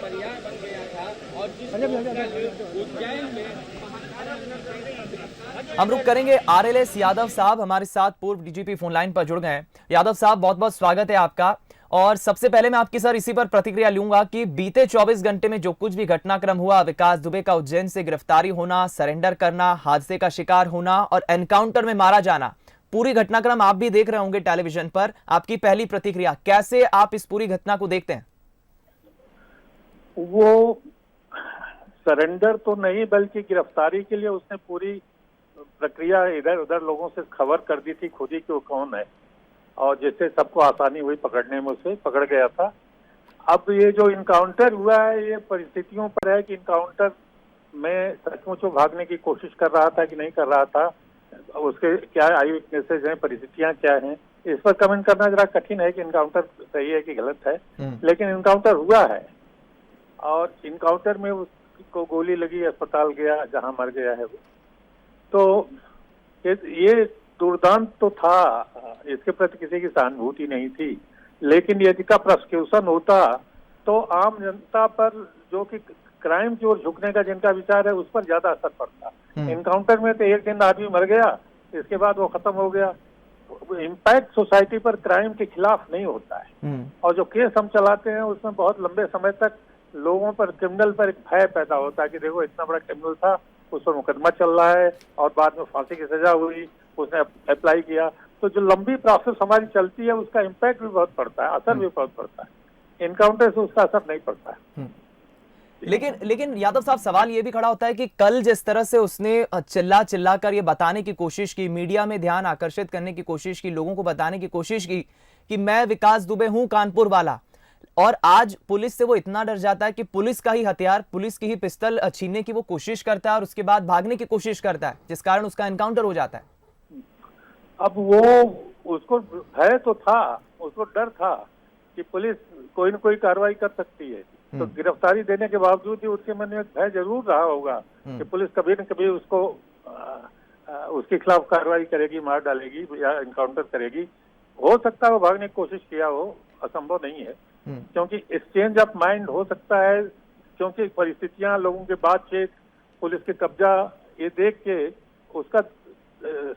पर्याय बन गया था और उज्जैन में हम रुक करेंगे। आरएलएस यादव साहब हमारे साथ पूर्व डीजीपी फोन लाइन पर जुड़ गए हैं। यादव साहब, बहुत बहुत स्वागत है आपका। और सबसे पहले मैं आपकी सर इसी पर प्रतिक्रिया लूंगा कि बीते 24 घंटे में जो कुछ भी घटनाक्रम हुआ, विकास दुबे का उज्जैन से गिरफ्तारी होना, सरेंडर करना, हादसे का शिकार होना और एनकाउंटर में मारा जाना, पूरी घटनाक्रम आप भी देख रहे होंगे टेलीविजन पर। आपकी पहली प्रतिक्रिया, कैसे आप इस पूरी घटना को देखते हैं? वो सरेंडर तो नहीं बल्कि गिरफ्तारी के लिए उसने पूरी प्रक्रिया इधर उधर लोगों से खबर कर दी थी खुद ही कि वो कौन है, और जिससे सबको आसानी हुई पकड़ने में, उसे पकड़ गया था। अब ये जो इनकाउंटर हुआ है ये परिस्थितियों पर है कि इनकाउंटर में सचमुच वो भागने की कोशिश कर रहा था कि नहीं कर रहा था, उसके क्या आई विटनेसेस हैं, परिस्थितियां क्या हैं, इस पर कमेंट करना जरा कठिन है कि इनकाउंटर सही है कि गलत है। लेकिन इनकाउंटर हुआ है और इनकाउंटर में उसको गोली लगी, अस्पताल गया जहां मर गया है वो। तो ये दुर्दांत तो था, इसके प्रति किसी की सहानुभूति नहीं थी। लेकिन यदि का प्रोसिक्यूशन होता तो आम जनता पर, जो कि क्राइम की ओर झुकने का जिनका विचार है, उस पर ज्यादा असर पड़ता। इनकाउंटर में तो एक दिन आदमी मर गया, इसके बाद वो खत्म हो गया। इम्पैक्ट सोसाइटी पर क्राइम के खिलाफ नहीं होता है। और जो केस हम चलाते हैं उसमें बहुत लंबे समय तक लोगों पर, क्रिमिनल पर एक भय पैदा होता है कि देखो इतना बड़ा क्रिमिनल था, उस पर मुकदमा चल रहा है और बाद में फांसी की सजा हुई, उसने अप्लाई किया। तो जो लंबी प्रोसेस हमारी चलती है उसका इम्पैक्ट भी बहुत पड़ता है, असर भी बहुत पड़ता है। इनकाउंटर से उसका असर नहीं पड़ता है। लेकिन यादव साहब, सवाल ये भी खड़ा होता है कि कल जिस तरह से उसने चिल्ला कर ये बताने की कोशिश की, मीडिया में ध्यान आकर्षित करने की कोशिश की, लोगों को बताने की कोशिश की कि मैं विकास दुबे हूं कानपुर वाला, और आज पुलिस से वो इतना डर जाता है कि पुलिस का ही हथियार, पुलिस की ही पिस्टल छीनने की वो कोशिश करता है और उसके बाद भागने की कोशिश करता है, जिस कारण उसका एनकाउंटर हो जाता है। अब वो, उसको भय तो था, उसको डर था कि पुलिस कोई न कोई कार्रवाई कर सकती है। तो गिरफ्तारी देने के बावजूद भी उसके मन में भय जरूर रहा होगा कि पुलिस कभी न कभी उसको उसके खिलाफ कार्रवाई करेगी, मार डालेगी या एनकाउंटर करेगी। हो सकता है वो भागने की कोशिश किया हो, असंभव नहीं है, क्योंकि एक्सचेंज ऑफ माइंड हो सकता है, क्योंकि परिस्थितियां, लोगों के बातचीत, पुलिस के कब्जा, ये देख के उसका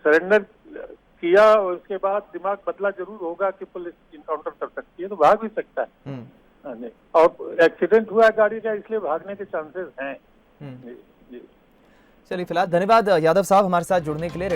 सरेंडर किया और उसके बाद दिमाग बदला जरूर होगा कि पुलिस इनकाउंटर कर सकती है, तो भाग भी सकता है। और एक्सीडेंट हुआ गाड़ी का, इसलिए भागने के चांसेस हैं। चलिए, फिलहाल धन्यवाद यादव साहब हमारे साथ जुड़ने के लिए।